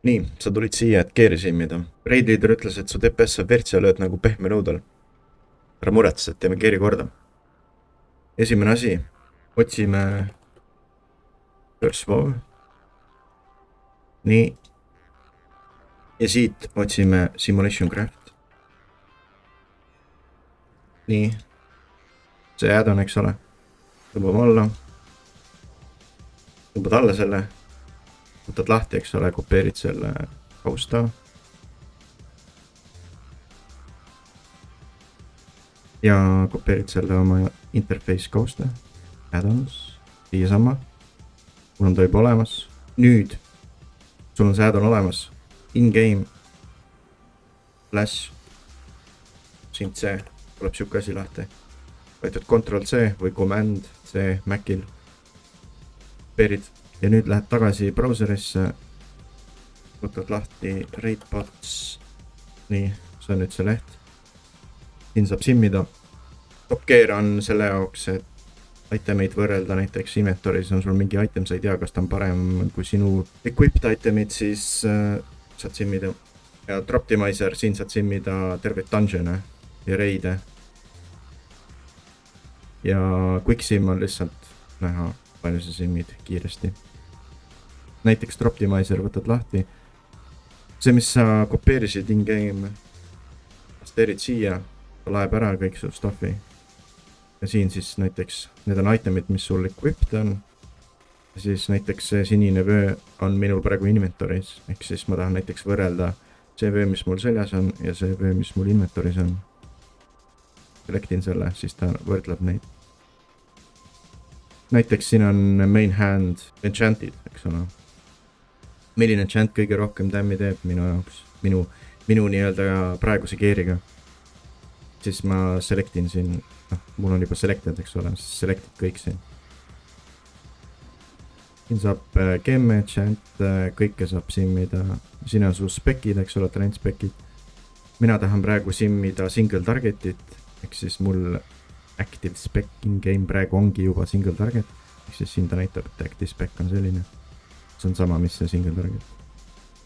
nii, sa tulid siia, et keeri simmida. Raid Leader ütles, et su DPS saab verd ja lööd nagu pehme nõudel. Ära muretse, et teeme keeri korda. Esimene asi, otsime First Wow. Nii. Ja siit otsime Simulation Craft. Nii. See add-on, eks ole. Tõmbame alla. Tõmbad alla selle. Võtad lahti, eks ole, kopeerid selle kausta. Ja kopeerid selle oma interface kausta. Add-ons. Siia sama. Mul on ta juba olemas. Nüüd. Sul on see add-on olemas. In-game. Flash. Siin C. Tuleb siuke asi lahti. Võetud Ctrl-C või Command-C Macil. Kopeerid. Ja nüüd lähed tagasi brauserisse. Võtad lahti Raidbots. Nii, see on nüüd see leht. Siin saab simmida. Top Gear on selle jaoks, et itemeid võrrelda, näiteks inventoris on sul mingi item, sa ei tea, kas ta on parem kui sinu equipped itemid, siis saad simmida. Ja Droptimizer, siin saad simmida terveid dungeone ja raide. Ja Quick Sim on lihtsalt näha, palju sa simmid kiiresti. Näiteks Droptimizer võtad lahti. See, mis sa kopeerisid in-game, pasteerid siia, ta laeb ära kõik su stuffi. Ja siin siis näiteks, need on itemid, mis sul equipped on. Ja siis näiteks see sinine vöö on minul praegu inventoris. Ehk siis ma tahan näiteks võrrelda see vöö, mis mul seljas on ja see vöö, mis mul inventoris on. Selectin selle, siis ta võrdleb neid. Näiteks siin on main hand enchanted, eks ole. Milline enchant kõige rohkem tämmi teeb minu jaoks, minu nii-öelda praeguse geariga. Siis ma selectin siin, mul on juba selected, eks ole, selectid kõik siin. Siin saab gemme, enchant, kõike saab simmida. Siin on su spekid, eks ole, talent spekid. Mina tahan praegu simmida single targetit, ehk siis mul active spec in-game praegu ongi juba single target. Ehk siis siin ta näitab, et active spec on selline. See on sama, mis see single target.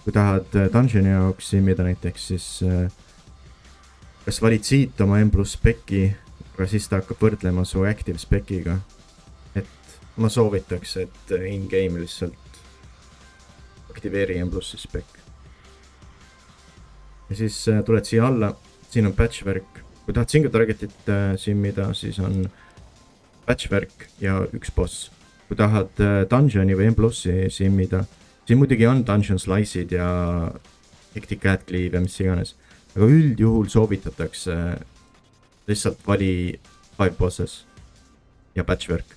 Kui tahad dungeoni jaoks simmida näiteks, siis kas valid siit oma M+ spec'i, aga siis ta hakkab võrdlema su active spec'iga. Et ma soovitaks, et in-game lihtsalt aktiveeri M+ spec. Ja siis tuled siia alla, siin on patchwork. Kui tahad single targetit simmida, siis on patchwork ja üks boss. Kui tahad dungeoni või M+-i simmida, siin muidugi on dungeon slice'id ja hectic ad cleave ja mis iganes. Aga üldjuhul soovitatakse lihtsalt vali 5 bosses ja patchwork.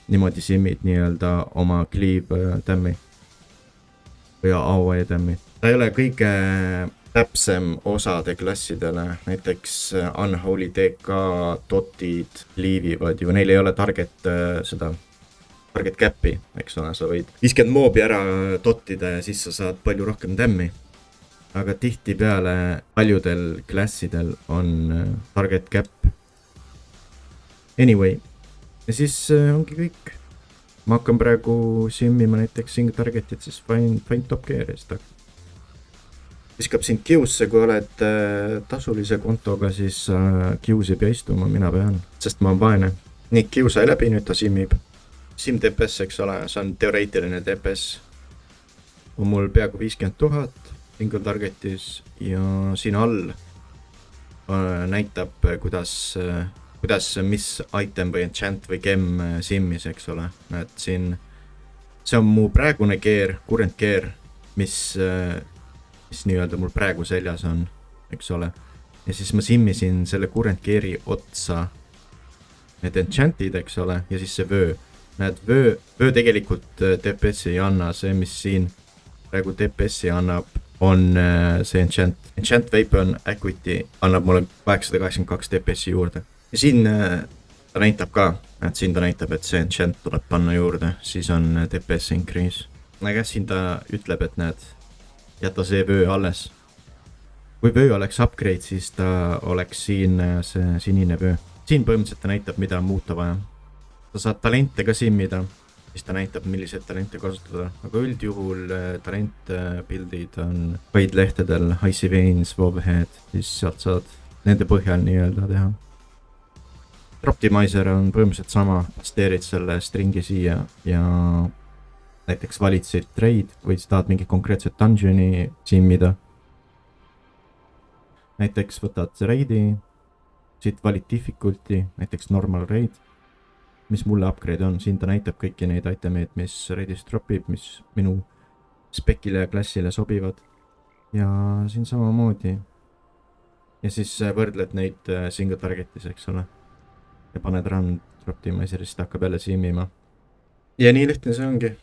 Niimoodi simmid nii-öelda oma cleave tämmi või AOE tämmi. Ta ei ole kõige täpsem osade klassidele, näiteks Unholy DK, Dotid liivivad ju, neil ei ole target cap'i, eks ole, sa võid 50 moobi ära dotida ja siis sa saad palju rohkem tämmi. Aga tihti peale paljudel klassidel on target cap. Anyway, ja siis ongi kõik. Ma hakkan praegu simmima näiteks single targetit, siis find top gear ja siis viskab sind queue'sse, kui oled tasulise kontoga, siis queue's ei pea istuma, mina pean, sest ma olen vaene. Nii, queue sai läbi, nüüd ta simmib. Sim DPS, eks ole, see on teoreetiline DPS. On mul peaaegu 50 000 single targetis ja siin all näitab, kuidas mis item või enchant või gem simmis, eks ole. Näed siin, see on mu praegune gear, current gear, mis nii-öelda mul praegu seljas on, eks ole. Ja siis ma simmisin selle current gear'i otsa need enchantid, eks ole, ja siis see vöö. Näed, vöö tegelikult DPS-i ei anna, see mis siin praegu DPS-i annab, on see enchant. Enchant Weapon Equity annab mulle 882 DPS-i juurde. Ja siin ta näitab ka, et siin ta näitab, et see enchant tuleb panna juurde, siis on DPS increase. Aga siin ta ütleb, et näed, jäta see vöö alles. Kui vöö oleks upgrade, siis ta oleks siin see sinine vöö. Siin põhimõtteliselt ta näitab, mida on muuta vaja. Sa saad talente ka simmida. siis ta näitab, milliseid talente kasutada, aga üldjuhul talent build'id on vaid lehtedel Icy Veins, Wobhead, siis sealt saad nende põhjal nii-öelda teha. Optimizer on põhimõtteliselt sama, steerid selle stringi siia ja näiteks valitsid raid või siis tahad mingi konkreetset dungeoni simmida. Näiteks võtad raidi, siit valid difficulty, näiteks normal raid, mis mulle upgrade on, siin ta näitab kõiki neid itemeid, mis raidist dropib, mis minu specile ja klassile sobivad. Ja siin samamoodi. Ja siis võrdled neid single targetis, eks ole. Ja paned run optimizerist, hakkab jälle simmima. Ja nii lihtne see ongi.